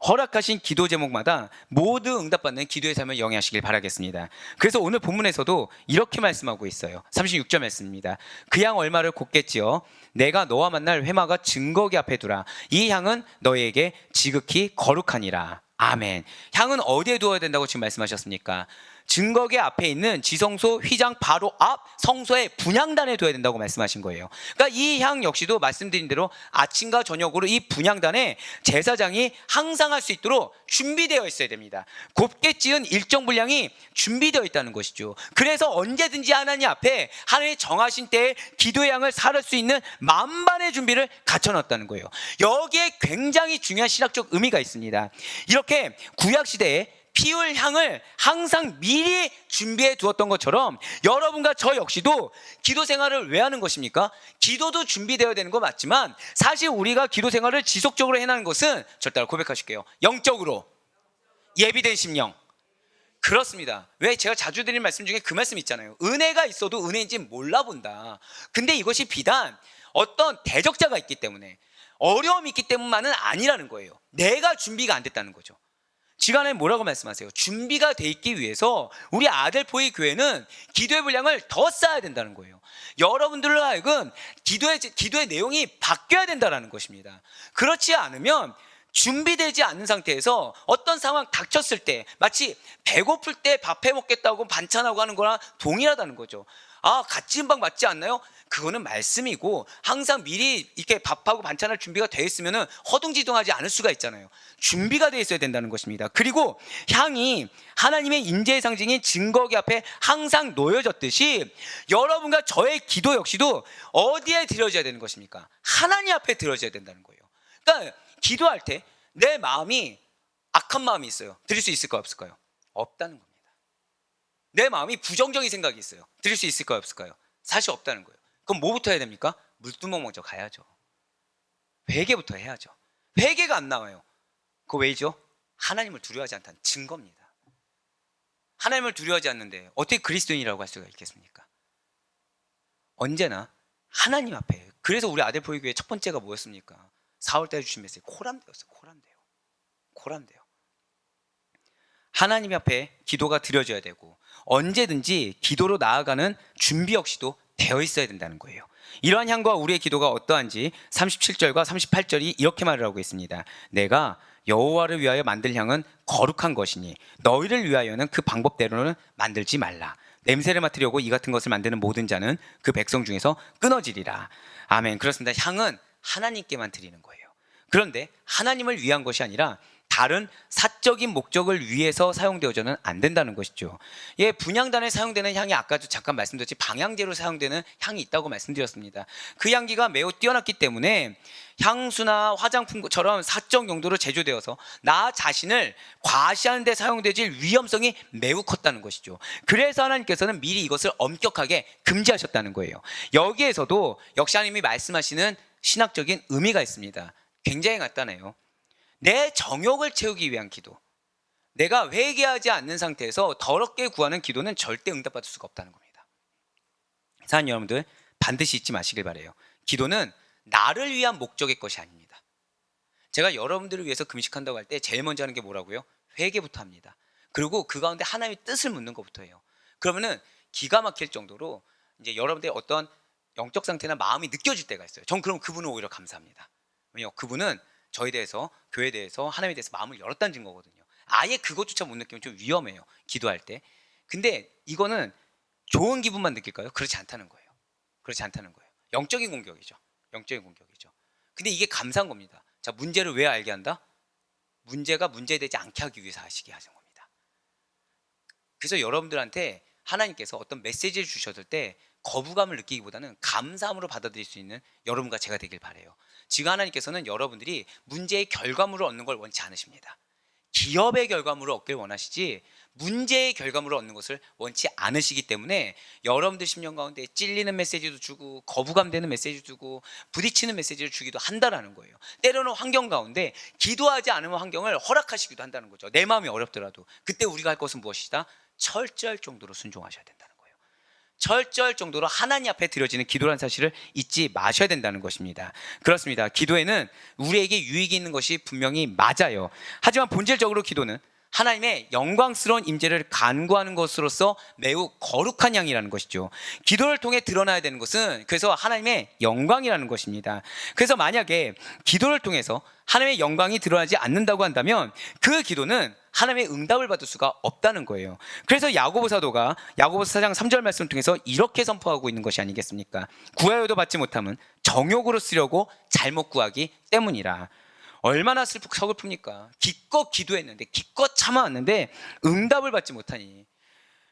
허락하신 기도 제목마다 모두 응답받는 기도의 삶을 영위하시길 바라겠습니다. 그래서 오늘 본문에서도 이렇게 말씀하고 있어요. 36절 말씀입니다. 그 향 얼마를 곱겠지요. 내가 너와 만날 회막과 증거기 앞에 두라. 이 향은 너희에게 지극히 거룩하니라. 아멘. 향은 어디에 두어야 된다고 지금 말씀하셨습니까? 증거기 앞에 있는 지성소 휘장 바로 앞 성소의 분향단에 둬야 된다고 말씀하신 거예요. 그러니까 이 향 역시도 말씀드린 대로 아침과 저녁으로 이 분향단에 제사장이 항상 할 수 있도록 준비되어 있어야 됩니다. 곱게 찌은 일정 분량이 준비되어 있다는 것이죠. 그래서 언제든지 하나님 앞에 하나님이 정하신 때에 기도의 향을 살을 수 있는 만반의 준비를 갖춰놨다는 거예요. 여기에 굉장히 중요한 신학적 의미가 있습니다. 이렇게 구약시대에 피울 향을 항상 미리 준비해 두었던 것처럼 여러분과 저 역시도 기도 생활을 왜 하는 것입니까? 기도도 준비되어야 되는 거 맞지만 사실 우리가 기도 생활을 지속적으로 해나가는 것은 절 따라 고백하실게요. 영적으로 예비된 심령. 그렇습니다. 왜 제가 자주 드리는 말씀 중에 그 말씀 있잖아요. 은혜가 있어도 은혜인지 몰라본다. 근데 이것이 비단 어떤 대적자가 있기 때문에 어려움이 있기 때문만은 아니라는 거예요. 내가 준비가 안 됐다는 거죠. 지간에 뭐라고 말씀하세요? 준비가 돼 있기 위해서 우리 아델포이 교회는 기도의 분량을 더 쌓아야 된다는 거예요. 여러분들로 하여금 기도의 내용이 바뀌어야 된다는 것입니다. 그렇지 않으면 준비되지 않는 상태에서 어떤 상황 닥쳤을 때 마치 배고플 때 밥 해 먹겠다고 반찬하고 하는 거랑 동일하다는 거죠. 아, 같이 음방 맞지 않나요? 그거는 말씀이고 항상 미리 이렇게 밥하고 반찬할 준비가 되어 있으면 허둥지둥하지 않을 수가 있잖아요. 준비가 되어 있어야 된다는 것입니다. 그리고 향이 하나님의 인재의 상징인 증거기 앞에 항상 놓여졌듯이 여러분과 저의 기도 역시도 어디에 드려져야 되는 것입니까? 하나님 앞에 드려져야 된다는 거예요. 그러니까 기도할 때 내 마음이 악한 마음이 있어요. 드릴 수 있을까요? 없을까요? 없다는 겁니다. 내 마음이 부정적인 생각이 있어요. 드릴 수 있을까요? 없을까요? 사실 없다는 거예요. 그럼 뭐부터 해야 됩니까? 물두멍 먼저 가야죠. 회개부터 해야죠. 회개가 안 나와요. 그거 왜죠? 하나님을 두려워하지 않다는 증거입니다. 하나님을 두려워하지 않는데 어떻게 그리스도인이라고 할 수가 있겠습니까? 언제나 하나님 앞에. 그래서 우리 아델포이 교회 첫 번째가 뭐였습니까? 4월달에 주신 메시지 코람데였어요. 코람데요. 하나님 앞에 기도가 드려져야 되고 언제든지 기도로 나아가는 준비 역시도 되어 있어야 된다는 거예요. 이러한 향과 우리의 기도가 어떠한지 37절과 38절이 이렇게 말을 하고 있습니다. 내가 여호와를 위하여 만들 향은 거룩한 것이니 너희를 위하여는 그 방법대로는 만들지 말라. 냄새를 맡으려고 이 같은 것을 만드는 모든 자는 그 백성 중에서 끊어지리라. 아멘. 그렇습니다. 향은 하나님께만 드리는 거예요. 그런데 하나님을 위한 것이 아니라 다른 사적인 목적을 위해서 사용되어서는 안 된다는 것이죠. 예, 분향단에 사용되는 향이 아까도 잠깐 말씀드렸지 방향제로 사용되는 향이 있다고 말씀드렸습니다. 그 향기가 매우 뛰어났기 때문에 향수나 화장품처럼 사적 용도로 제조되어서 나 자신을 과시하는 데 사용될 위험성이 매우 컸다는 것이죠. 그래서 하나님께서는 미리 이것을 엄격하게 금지하셨다는 거예요. 여기에서도 역시 하나님이 말씀하시는 신학적인 의미가 있습니다. 굉장히 간단해요. 내 정욕을 채우기 위한 기도, 내가 회개하지 않는 상태에서 더럽게 구하는 기도는 절대 응답받을 수가 없다는 겁니다. 사랑하는 여러분들, 반드시 잊지 마시길 바라요. 기도는 나를 위한 목적의 것이 아닙니다. 제가 여러분들을 위해서 금식한다고 할 때 제일 먼저 하는 게 뭐라고요? 회개부터 합니다. 그리고 그 가운데 하나님의 뜻을 묻는 것부터 해요. 그러면은 기가 막힐 정도로 이제 여러분들의 어떤 영적 상태나 마음이 느껴질 때가 있어요. 전 그럼 그분은 오히려 감사합니다. 왜냐면 그분은 저에 대해서, 교회에 대해서, 하나님에 대해서 마음을 열었다는 증거거든요. 아예 그것조차 못 느끼면 좀 위험해요, 기도할 때. 근데 이거는 좋은 기분만 느낄까요? 그렇지 않다는 거예요. 영적인 공격이죠. 근데 이게 감사한 겁니다. 자, 문제를 왜 알게 한다? 문제가 문제되지 않게 하기 위해서 하시게 하는 겁니다. 그래서 여러분들한테 하나님께서 어떤 메시지를 주셨을 때 거부감을 느끼기보다는 감사함으로 받아들일 수 있는 여러분과 제가 되길 바라요. 지금 하나님께서는 여러분들이 문제의 결과물을 얻는 걸 원치 않으십니다. 기업의 결과물을 얻길 원하시지 문제의 결과물을 얻는 것을 원치 않으시기 때문에 여러분들 심령 가운데 찔리는 메시지도 주고 거부감 되는 메시지도 주고 부딪히는 메시지를 주기도 한다는 거예요. 때로는 환경 가운데 기도하지 않으면 환경을 허락하시기도 한다는 거죠. 내 마음이 어렵더라도 그때 우리가 할 것은 무엇이다? 철저할 정도로 순종하셔야 된다는 거예요. 철저할 정도로 하나님 앞에 드려지는 기도라는 사실을 잊지 마셔야 된다는 것입니다. 그렇습니다. 기도에는 우리에게 유익이 있는 것이 분명히 맞아요. 하지만 본질적으로 기도는 하나님의 영광스러운 임재를 간구하는 것으로서 매우 거룩한 양이라는 것이죠. 기도를 통해 드러나야 되는 것은 그래서 하나님의 영광이라는 것입니다. 그래서 만약에 기도를 통해서 하나님의 영광이 드러나지 않는다고 한다면 그 기도는 하나님의 응답을 받을 수가 없다는 거예요. 그래서 야고보 사도가 야고보서 4장 3절 말씀을 통해서 이렇게 선포하고 있는 것이 아니겠습니까? 구하여도 받지 못함은 정욕으로 쓰려고 잘못 구하기 때문이라. 얼마나 서글픕니까? 기껏 기도했는데 기껏 참아왔는데 응답을 받지 못하니.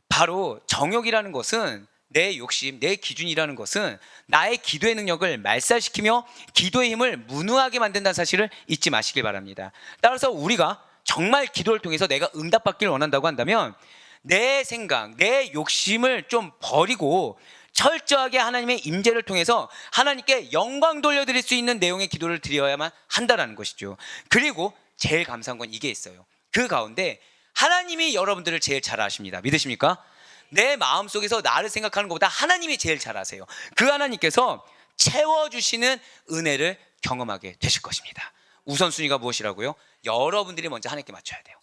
바로 정욕이라는 것은 내 욕심, 내 기준이라는 것은 나의 기도의 능력을 말살시키며 기도의 힘을 무능하게 만든다는 사실을 잊지 마시길 바랍니다. 따라서 우리가 정말 기도를 통해서 내가 응답받기를 원한다고 한다면 내 생각, 내 욕심을 좀 버리고 철저하게 하나님의 임재를 통해서 하나님께 영광 돌려드릴 수 있는 내용의 기도를 드려야만 한다는 것이죠. 그리고 제일 감사한 건 이게 있어요. 그 가운데 하나님이 여러분들을 제일 잘 아십니다. 믿으십니까? 내 마음속에서 나를 생각하는 것보다 하나님이 제일 잘 아세요. 그 하나님께서 채워주시는 은혜를 경험하게 되실 것입니다. 우선순위가 무엇이라고요? 여러분들이 먼저 하나님께 맞춰야 돼요.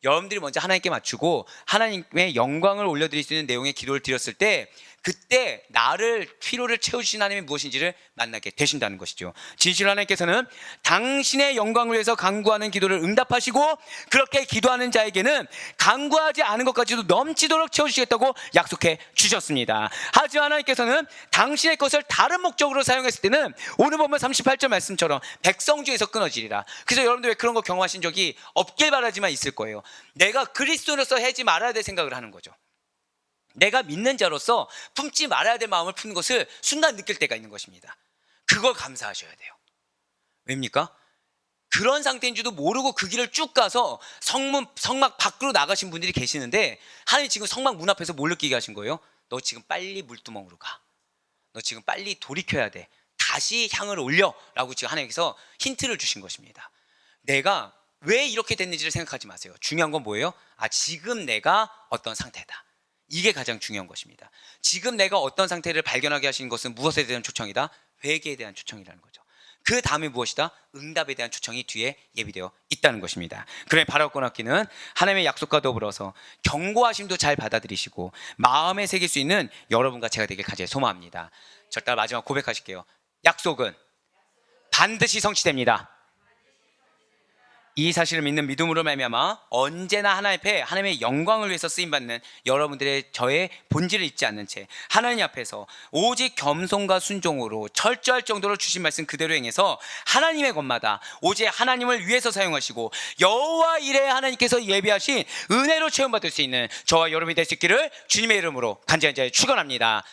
여러분들이 먼저 하나님께 맞추고 하나님의 영광을 올려드릴 수 있는 내용의 기도를 드렸을 때 그때 나를 필요를 채워주신 하나님이 무엇인지를 만나게 되신다는 것이죠. 진실 하나님께서는 당신의 영광을 위해서 간구하는 기도를 응답하시고 그렇게 기도하는 자에게는 간구하지 않은 것까지도 넘치도록 채워주시겠다고 약속해 주셨습니다. 하지만 하나님께서는 당신의 것을 다른 목적으로 사용했을 때는 오늘 보면 38절 말씀처럼 백성 중에서 끊어지리라. 그래서 여러분들 왜 그런 거 경험하신 적이 없길 바라지만 있을 거예요. 내가 그리스도로서 하지 말아야 될 생각을 하는 거죠. 내가 믿는 자로서 품지 말아야 될 마음을 푸는 것을 순간 느낄 때가 있는 것입니다. 그걸 감사하셔야 돼요. 왜입니까? 그런 상태인 줄도 모르고 그 길을 쭉 가서 성막 밖으로 나가신 분들이 계시는데 하나님 지금 성막 문 앞에서 뭘 느끼게 하신 거예요? 너 지금 빨리 물두멍으로 가. 너 지금 빨리 돌이켜야 돼. 다시 향을 올려 라고 지금 하나님께서 힌트를 주신 것입니다. 내가 왜 이렇게 됐는지를 생각하지 마세요. 중요한 건 뭐예요? 지금 내가 어떤 상태다. 이게 가장 중요한 것입니다. 지금 내가 어떤 상태를 발견하게 하신 것은 무엇에 대한 초청이다? 회개에 대한 초청이라는 거죠. 그 다음에 무엇이다? 응답에 대한 초청이 뒤에 예비되어 있다는 것입니다. 그러니 바라옵고 낫기는 하나님의 약속과 더불어서 경고하심도 잘 받아들이시고 마음에 새길 수 있는 여러분과 제가 되길 간절히 소망합니다. 저 따라 마지막 고백하실게요. 약속은 반드시 성취됩니다. 이 사실을 믿는 믿음으로 말미암아 언제나 하나님 앞에 하나님의 영광을 위해서 쓰임받는 여러분들의 저의 본질을 잊지 않는 채 하나님 앞에서 오직 겸손과 순종으로 철저할 정도로 주신 말씀 그대로 행해서 하나님의 것마다 오직 하나님을 위해서 사용하시고 여호와 이레 하나님께서 예비하신 은혜로 체험받을 수 있는 저와 여러분이 될 수 있기를 주님의 이름으로 간절히 축원합니다.